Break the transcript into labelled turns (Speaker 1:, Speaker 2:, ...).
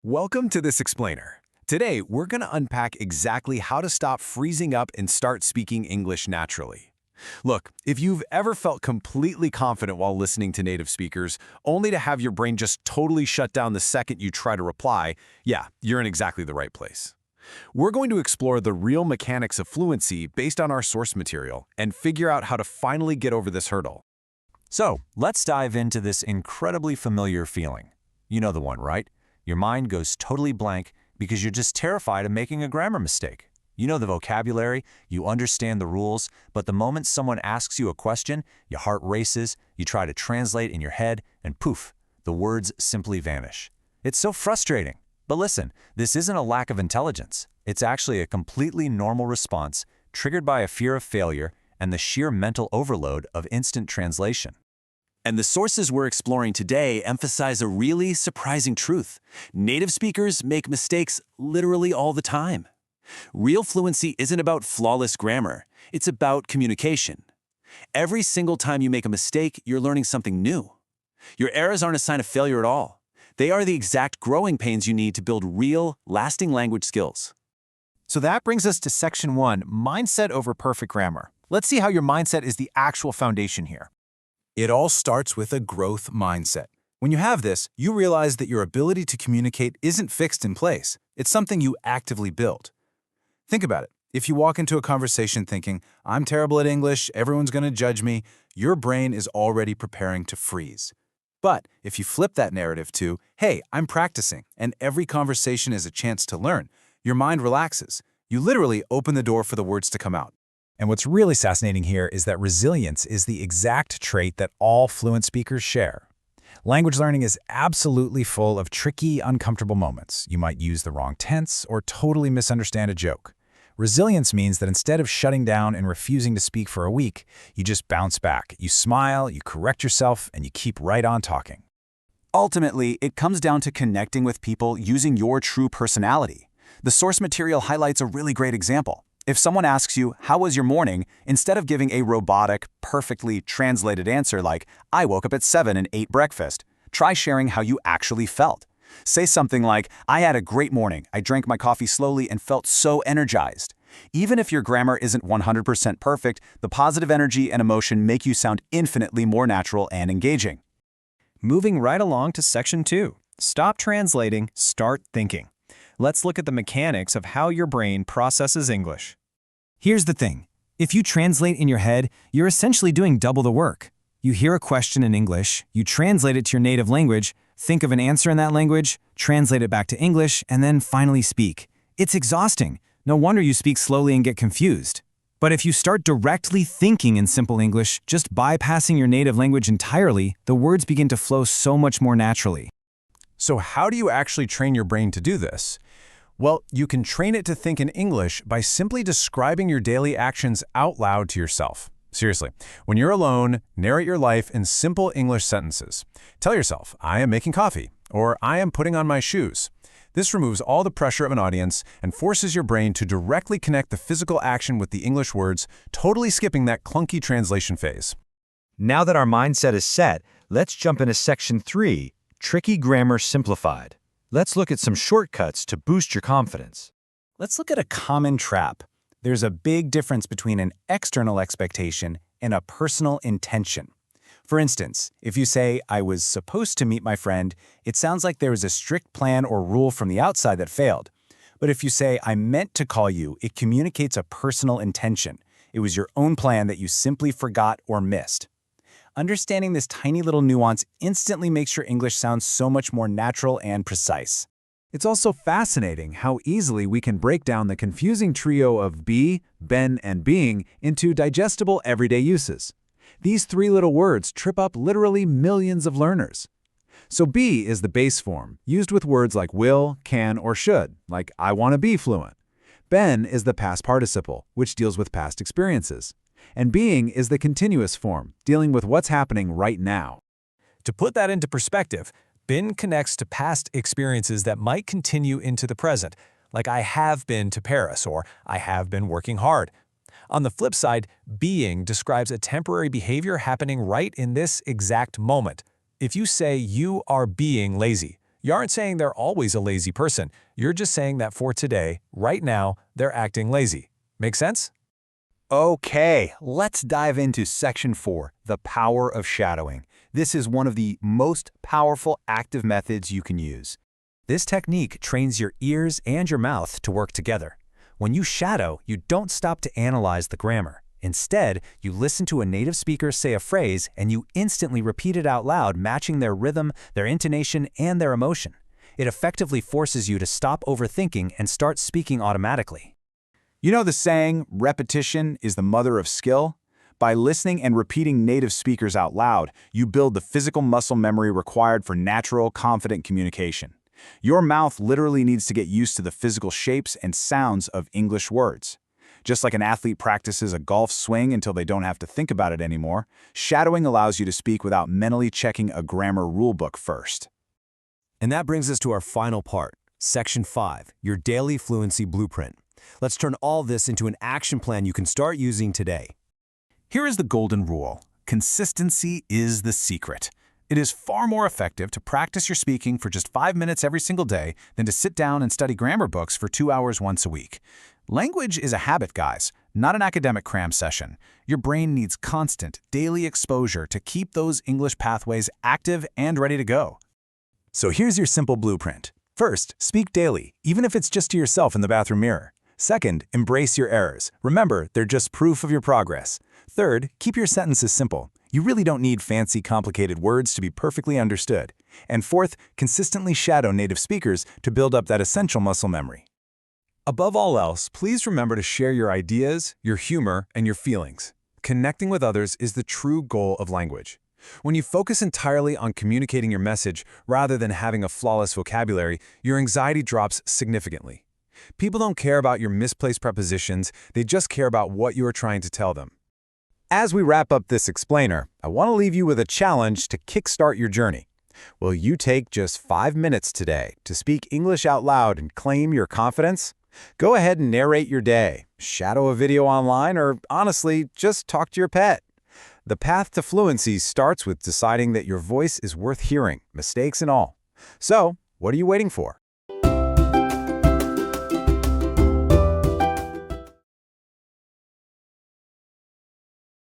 Speaker 1: Welcome to this explainer. Today, we're going to unpack exactly how to stop freezing up and start speaking English naturally. Look, if you've ever felt completely confident while listening to native speakers, only to have your brain just totally shut down the second you try to reply, yeah, you're in exactly the right place. We're going to explore the real mechanics of fluency based on our source material and figure out how to finally get over this hurdle.
Speaker 2: So, let's dive into this incredibly familiar feeling. You know the one, right? Your mind goes totally blank because you're just terrified of making a grammar mistake. You know the vocabulary, you understand the rules, but the moment someone asks you a question, your heart races, you try to translate in your head, and poof, the words simply vanish. It's so frustrating. But listen, this isn't a lack of intelligence. It's actually a completely normal response triggered by a fear of failure and the sheer mental overload of instant translation. And the sources we're exploring today emphasize a really surprising truth. Native speakers make mistakes literally all the time. Real fluency isn't about flawless grammar. It's about communication. Every single time you make a mistake, you're learning something new. Your errors aren't a sign of failure at all. They are the exact growing pains you need to build real, lasting language skills.
Speaker 3: So that brings us to Section 1, Mindset over Perfect Grammar. Let's see how your mindset is the actual foundation here.
Speaker 4: It all starts with a growth mindset. When you have this, you realize that your ability to communicate isn't fixed in place. It's something you actively build. Think about it. If you walk into a conversation thinking, I'm terrible at English, everyone's going to judge me, your brain is already preparing to freeze. But if you flip that narrative to, hey, I'm practicing, and every conversation is a chance to learn, your mind relaxes. You literally open the door for the words to come out.
Speaker 5: And what's really fascinating here is that resilience is the exact trait that all fluent speakers share. Language learning is absolutely full of tricky, uncomfortable moments. You might use the wrong tense or totally misunderstand a joke. Resilience means that instead of shutting down and refusing to speak for a week, you just bounce back. You smile, you correct yourself, and you keep right on talking.
Speaker 2: Ultimately, it comes down to connecting with people using your true personality. The source material highlights a really great example. If someone asks you, how was your morning, instead of giving a robotic, perfectly translated answer like, I woke up at 7 and ate breakfast, try sharing how you actually felt. Say something like, I had a great morning, I drank my coffee slowly and felt so energized. Even if your grammar isn't 100% perfect, the positive energy and emotion make you sound infinitely more natural and engaging.
Speaker 6: Moving right along to Section 2. Stop translating, start thinking. Let's look at the mechanics of how your brain processes English.
Speaker 3: Here's the thing. If you translate in your head, you're essentially doing double the work. You hear a question in English, you translate it to your native language, think of an answer in that language, translate it back to English, and then finally speak. It's exhausting. No wonder you speak slowly and get confused. But if you start directly thinking in simple English, just bypassing your native language entirely, the words begin to flow so much more naturally.
Speaker 1: So how do you actually train your brain to do this? Well, you can train it to think in English by simply describing your daily actions out loud to yourself. Seriously, when you're alone, narrate your life in simple English sentences. Tell yourself, I am making coffee, or I am putting on my shoes. This removes all the pressure of an audience and forces your brain to directly connect the physical action with the English words, totally skipping that clunky translation phase.
Speaker 7: Now that our mindset is set, let's jump into Section 3, Tricky Grammar Simplified. Let's look at some shortcuts to boost your confidence.
Speaker 3: Let's look at a common trap. There's a big difference between an external expectation and a personal intention. For instance, if you say, I was supposed to meet my friend, it sounds like there was a strict plan or rule from the outside that failed. But if you say, I meant to call you, it communicates a personal intention. It was your own plan that you simply forgot or missed. Understanding this tiny little nuance instantly makes your English sound so much more natural and precise.
Speaker 1: It's also fascinating how easily we can break down the confusing trio of be, been, and being into digestible everyday uses. These three little words trip up literally millions of learners. So be is the base form, used with words like will, can, or should, like I want to be fluent. Been is the past participle, which deals with past experiences. And being is the continuous form, dealing with what's happening right now.
Speaker 6: To put that into perspective, been connects to past experiences that might continue into the present, like I have been to Paris or I have been working hard. On the flip side, being describes a temporary behavior happening right in this exact moment. If you say you are being lazy, You aren't saying they're always a lazy person. You're just saying that for today, right now, they're acting lazy. Make sense?
Speaker 2: Okay, let's dive into Section 4, the power of shadowing. This is one of the most powerful active methods you can use. This technique trains your ears and your mouth to work together. When you shadow, you don't stop to analyze the grammar. Instead, you listen to a native speaker say a phrase and you instantly repeat it out loud, matching their rhythm, their intonation, and their emotion. It effectively forces you to stop overthinking and start speaking automatically.
Speaker 3: You know the saying, repetition is the mother of skill? By listening and repeating native speakers out loud, you build the physical muscle memory required for natural, confident communication. Your mouth literally needs to get used to the physical shapes and sounds of English words. Just like an athlete practices a golf swing until they don't have to think about it anymore, shadowing allows you to speak without mentally checking a grammar rulebook first.
Speaker 2: And that brings us to our final part, Section 5, your daily fluency blueprint. Let's turn all this into an action plan you can start using today.
Speaker 1: Here is the golden rule. Consistency is the secret. It is far more effective to practice your speaking for just 5 minutes every single day than to sit down and study grammar books for 2 hours once a week. Language is a habit, guys, not an academic cram session. Your brain needs constant, daily exposure to keep those English pathways active and ready to go.
Speaker 3: So here's your simple blueprint. First, speak daily, even if it's just to yourself in the bathroom mirror. Second, embrace your errors. Remember, they're just proof of your progress. Third, keep your sentences simple. You really don't need fancy, complicated words to be perfectly understood. And fourth, consistently shadow native speakers to build up that essential muscle memory.
Speaker 1: Above all else, please remember to share your ideas, your humor, and your feelings. Connecting with others is the true goal of language. When you focus entirely on communicating your message rather than having a flawless vocabulary, your anxiety drops significantly. People don't care about your misplaced prepositions, they just care about what you are trying to tell them.
Speaker 5: As we wrap up this explainer, I want to leave you with a challenge to kickstart your journey. Will you take just 5 minutes today to speak English out loud and claim your confidence? Go ahead and narrate your day, shadow a video online, or honestly, just talk to your pet. The path to fluency starts with deciding that your voice is worth hearing, mistakes and all. So, what are you waiting for?